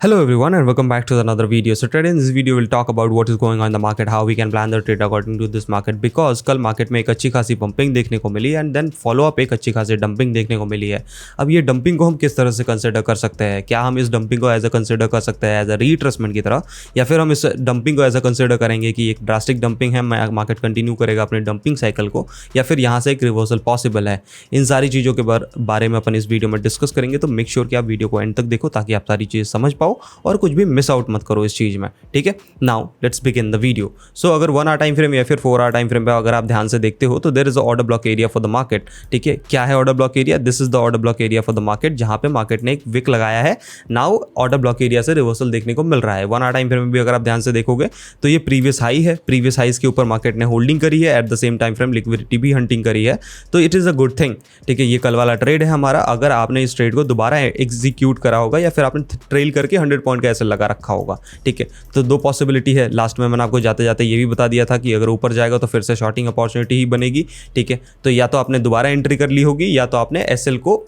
Hello everyone and welcome back to another video. So today in this video we'll talk about what is going on in the market, how we can plan the trade according to this market because कल market में एक अच्छी खासी pumping देखने को मिली and then follow up एक अच्छी खासी डंपिंग देखने को मिली है। अब ये डंपिंग को हम किस तरह से कंसिडर कर सकते हैं? क्या हम इस डंपिंग को एज अ कंसिडर कर सकते हैं एज अ रीट्रेसमेंट की तरह, या फिर हम इस डंपिंग को एज अ कंसिडर करेंगे कि एक ड्रास्टिक डंपिंग है, मार्केट कंटिन्यू करेगा अपने डंपिंग साइकिल को, या फिर यहाँ से एक रिवर्सल पॉसिबल है? इन सारी चीज़ों के बारे में अपन इस वीडियो में डिस्कस करेंगे, तो मेक श्योर कि आप वीडियो को एंड तक देखो ताकि आप सारी चीज़ समझ पाओ और कुछ भी मिस आउट मत करो इस चीज़ में। ठीक है, now let's begin the video. So अगर 1 आवर टाइम फ्रेम या फिर 4 आवर टाइम फ्रेम पे अगर आप ध्यान से देखते हो तो there is a order block area for the market. ठीक है, क्या है order block area? This is the order block area for the market, जहां पे मार्केट ने एक विक लगाया है। नाउ ऑर्डर ब्लॉक एरिया से रिवर्सल देखने को मिल रहा है। 1 आवर टाइम फ्रेम में भी अगर आप ध्यान से देखोगे तो ये प्रीवियस हाई है, प्रीवियस हाइज के ऊपर मार्केट ने होल्डिंग करी है, at the same time frame liquidity भी हंटिंग करी है, तो it is a good thing. ठीक है, ये कल वाला ट्रेड है हमारा। अगर आपने इस ट्रेड को दोबारा एग्जीक्यूट करा होगा या फिर आपने ट्रेल करके 100 पॉइंट का ऐसे लगा रखा होगा, ठीक है, तो दो पॉसिबिलिटी है। लास्ट में मैंने आपको जाते जाते ये भी बता दिया था कि अगर ऊपर जाएगा तो फिर से शॉर्टिंग अपॉर्चुनिटी ही बनेगी। ठीक है, तो या तो आपने दोबारा एंट्री कर ली होगी या तो आपने एसएल को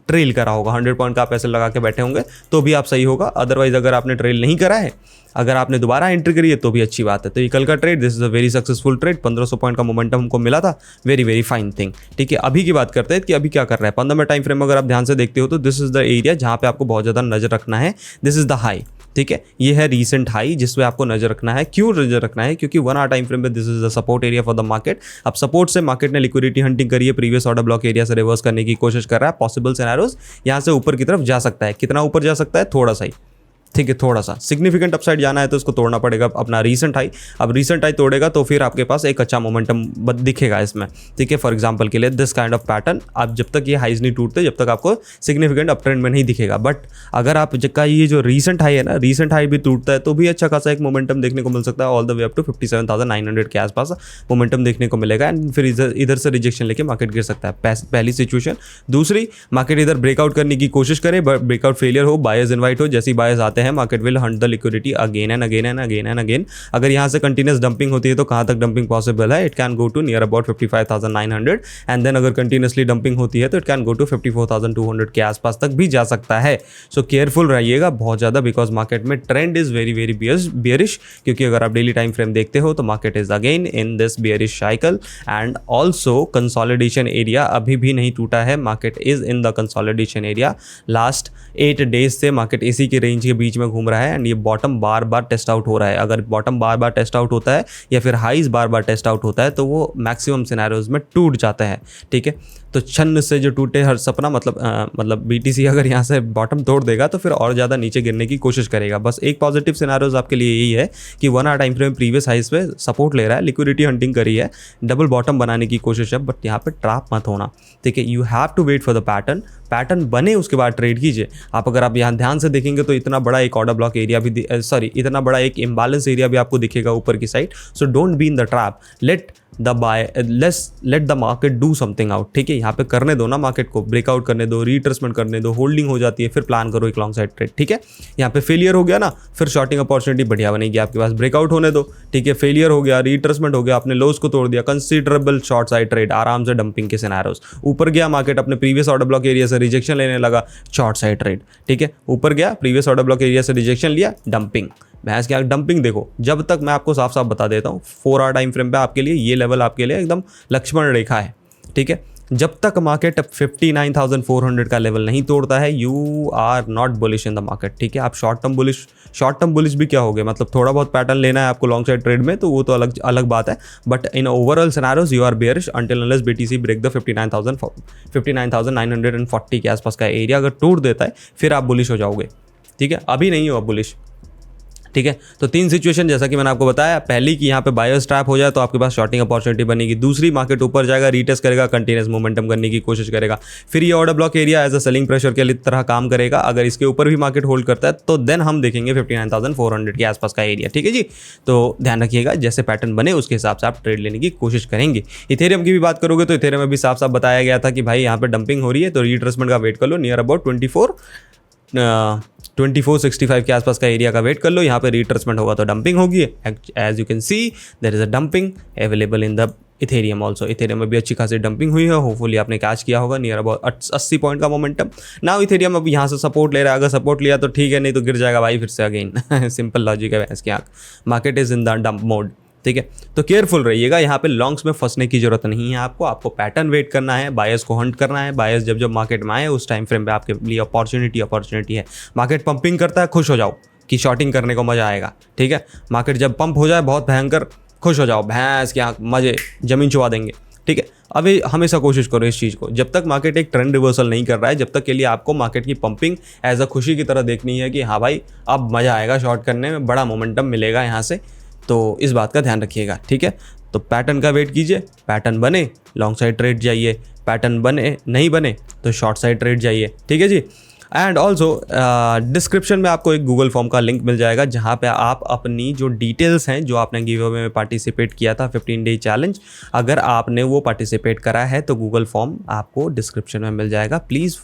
ट्रेल करा होगा। 100 पॉइंट का आप एसएल लगा के बैठे होंगे तो भी आप सही होगा। अदरवाइज अगर आपने ट्रेल नहीं करा है, अगर आपने दोबारा एंट्री करी है तो भी अच्छी बात है। तो ये कल का trade, this is a very successful trade. 1500 point का मोमेंटम हमको मिला था, वेरी वेरी फाइन थिंग। ठीक है, अभी की बात करते हैं कि अभी क्या कर रहा है। 15 मिनट टाइम फ्रेम अगर आप ध्यान से देखते हो तो दिस इज द एरिया जहाँ पे आपको बहुत ज़्यादा नजर रखना है। This is the high. ठीक है, ये है रीसेंट हाई जिस पे आपको नजर रखना है। क्यों नजर रखना है? क्योंकि 1 आवर टाइम फ्रेम पे this is the support area for the market. अब सपोर्ट से मार्केट ने लिक्विडिटी हंटिंग करी है, प्रीवियस ऑर्डर ब्लॉक एरिया से रिवर्स करने की कोशिश कर रहा है। पॉसिबल सिनेरियोज यहाँ से ऊपर की तरफ जा सकता है। कितना ऊपर जा सकता है? थोड़ा सा ही। ठीक है, थोड़ा सा सिग्निफिकेंट अपसाइड जाना है तो उसको तोड़ना पड़ेगा अपना रीसेंट हाई। अब रीसेंट हाई तोड़ेगा तो फिर आपके पास एक अच्छा मोमेंटम दिखेगा इसमें। ठीक है, फॉर एग्जांपल के लिए दिस काइंड ऑफ पैटर्न, आप जब तक ये हाइज नहीं टूटते जब तक आपको सिग्निफिकेंट अप ट्रेंड में नहीं दिखेगा। बट अगर आप का ये जो रीसेंट हाई है ना, रीसेंट हाई भी टूटता है तो भी अच्छा खासा एक मोमेंटम देखने को मिल सकता है। All the way up to 57,900 के आसपास मोमेंटम देखने को मिलेगा एंड फिर इधर से रिजेक्शन लेके मार्केट गिर सकता है। पहली सिचुएशन। दूसरी, मार्केट इधर ब्रेकआउट करने की कोशिश करे, ब्रेकआउट फेलियर हो, बायर्स इन्वाइट हो। जैसे बायर्स आते हैं market will Hunt the liquidity again and again and again and again. अगर यहाँ से कंटिन्यूस डंपिंग होती है तो कहाँ तक डंपिंग पॉसिबल है? It can go to near about 55,900 and then अगर कंटिन्यूसली डंपिंग होती है तो इट कैन गो टू 54,200 के आसपास तक भी जा सकता है। सो केयरफुल रहिएगा बहुत ज़्यादा, बिकॉज मार्केट में trend is very very bearish. क्योंकि अगर आप डेली टाइम फ्रेम देखते हो तो market is again in this bearish cycle and also consolidation area अभी भी नहीं टूटा है। Market is in the consolidation area. Last 8 days से मार्केट इसी के रेंज के बीच में घूम रहा है एंड ये बॉटम बार बार टेस्ट आउट हो रहा है। अगर बॉटम बार बार टेस्ट आउट होता है या फिर हाइज बार बार टेस्ट आउट होता है तो वो मैक्सिमम सिनेरियोज में टूट जाता है। ठीक है, तो छन्न से जो टूटे हर सपना, मतलब बीटीसी अगर यहाँ से बॉटम तोड़ देगा तो फिर और ज़्यादा नीचे गिरने की कोशिश करेगा। बस एक पॉजिटिव सिनेरियोज आपके लिए यही है कि 1 hour time frame previous highs पे सपोर्ट ले रहा है, लिक्विडिटी हंटिंग करी है, डबल बॉटम बनाने की कोशिश है, बट यहाँ पे ट्रैप मत होना। ठीक है, you have to wait for the pattern बने उसके बाद ट्रेड कीजिए। आप अगर आप यहाँ ध्यान से देखेंगे तो इतना बड़ा एक ऑर्डर ब्लॉक एरिया भी इतना बड़ा एक इम्बैलेंस एरिया भी आपको दिखेगा ऊपर की side. So don't be in the trap, let the market do something out. ठीक है, यहाँ पे करने दो ना, मार्केट को ब्रेकआउट करने दो, रीट्रेसमेंट करने दो, होल्डिंग हो जाती है, फिर प्लान करो एक लॉन्ग साइड ट्रेड। ठीक है, यहाँ पे फेलियर हो गया ना, फिर शॉर्टिंग अपॉर्चुनिटी बढ़िया बनेगी आपके पास। ब्रेकआउट होने दो, ठीक है, फेलियर हो गया, रीट्रेसमेंट हो गया, आपने लोज को तोड़ दिया, कंसिडरेबल शॉर्ट साइड ट्रेड, आराम से डंपिंग के सिनेरियोज। ऊपर गया मार्केट, अपने प्रीवियस ऑर्डर ब्लॉक एरिया से रिजेक्शन लेने लगा, शॉर्ट साइड ट्रेड। ठीक है, ऊपर गया, प्रीवियस ऑर्डर ब्लॉक एरिया से रिजेक्शन लिया, डंपिंग। भैंस क्या डंपिंग देखो, जब तक मैं आपको साफ साफ बता देता हूँ 4 आवर टाइम फ्रेम पे आपके लिए ये लेवल आपके लिए एकदम लक्ष्मण रेखा है। ठीक है, जब तक मार्केट 59,400 का लेवल नहीं तोड़ता है, you are not bullish in the market. ठीक है, आप शॉर्ट टर्म बुलिश भी क्या हो गए, मतलब थोड़ा बहुत पैटर्न लेना है आपको लॉन्ग साइड ट्रेड में तो वो तो अलग बात है, but in overall scenarios you are bearish until unless BTC break the 59,940 के आसपास का एरिया अगर तोड़ देता है फिर आप बुलिश हो जाओगे। ठीक है, अभी नहीं हो आप बुलिश। ठीक है, तो 3 सिचुएशन जैसा कि मैंने आपको बताया। पहली कि यहाँ पे बायर्स ट्रैप हो जाए तो आपके पास शॉर्टिंग अपॉर्चुनिटी बनेगी। दूसरी, मार्केट ऊपर जाएगा, रीटेस्ट करेगा, कंटिन्यूस मोमेंटम करने की कोशिश करेगा, फिर ये order block area as a selling pressure के तरह काम करेगा। अगर इसके ऊपर भी मार्केट होल्ड करता है तो देन हम देखेंगे 59,400 के आसपास का एरिया। ठीक है जी, तो ध्यान रखिएगा, जैसे पैटर्न बने उसके हिसाब से आप ट्रेड लेने की कोशिश करेंगे। इथेरियम की भी बात करोगे तो इथेरियम में भी साफ साफ बताया गया था कि भाई यहाँ पे डंपिंग हो रही है तो रीट्रेसमेंट का वेट कर लो, नियर अबाउट 2465 के आसपास का एरिया का वेट कर लो। यहाँ पे रिट्रेसमेंट होगा तो डंपिंग होगी। As you can see there is a dumping available in the ethereum also, ethereum में भी अच्छी खासी डंपिंग हुई है, होपफुली आपने कैच किया होगा, नियर अबाउट 80 पॉइंट का मोमेंटम। नाउ इथेरियम अब यहाँ से सपोर्ट ले रहा है, अगर सपोर्ट लिया तो ठीक है, नहीं तो गिर जाएगा भाई फिर से अगेन। सिंपल लॉजिक है इसकी आँख, market is in the dump mode, ठीक है। तो केयरफुल रहिएगा, यहाँ पे लॉन्ग्स में फंसने की जरूरत नहीं है आपको पैटर्न वेट करना है, बायर्स को हंट करना है। बायर्स जब जब मार्केट में आए उस टाइम फ्रेम पे आपके लिए अपॉर्चुनिटी है। मार्केट पंपिंग करता है, खुश हो जाओ कि शॉर्टिंग करने को मजा आएगा, ठीक है। मार्केट जब पंप हो जाए बहुत भयंकर, खुश हो जाओ, भैंस की आँख, मजे जमीन चुवा देंगे, ठीक है। अभी हमेशा कोशिश करो इस चीज़ को, जब तक मार्केट एक ट्रेंड रिवर्सल नहीं कर रहा है, जब तक के लिए आपको मार्केट की पंपिंग एज अ खुशी की तरह देखनी है कि हाँ भाई अब मज़ा आएगा शॉर्ट करने में, बड़ा मोमेंटम मिलेगा यहाँ से। तो इस बात का ध्यान रखिएगा, ठीक है। तो पैटर्न का वेट कीजिए, पैटर्न बने लॉन्ग साइड ट्रेड जाइए, पैटर्न बने नहीं बने तो शॉर्ट साइड ट्रेड जाइए, ठीक है जी। एंड ऑल्सो डिस्क्रिप्शन में आपको एक गूगल फॉर्म का लिंक मिल जाएगा, जहाँ पे आप अपनी जो डिटेल्स हैं, जो आपने गिव अवे में पार्टिसिपेट किया था 15 डे चैलेंज, अगर आपने वो पार्टिसिपेट करा है तो गूगल फॉर्म आपको डिस्क्रिप्शन में मिल जाएगा। प्लीज़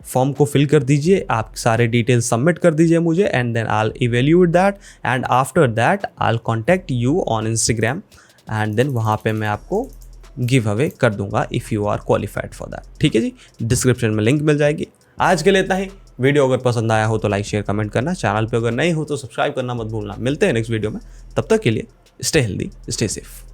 फॉर्म को फिल कर दीजिए, आप सारे डिटेल्स सबमिट कर दीजिए मुझे, and then I will evaluate that, and after that I will contact you on Instagram, and then वहाँ पे मैं आपको गिव अवे कर दूंगा if you are qualified for that, ठीक है जी। डिस्क्रिप्शन में लिंक मिल जाएगी। आज के लिए इतना ही। वीडियो अगर पसंद आया हो तो लाइक शेयर कमेंट करना, चैनल पे अगर नहीं हो तो सब्सक्राइब करना मत भूलना। मिलते हैं नेक्स्ट वीडियो में, तब तक के लिए स्टे हेल्दी, स्टे सेफ।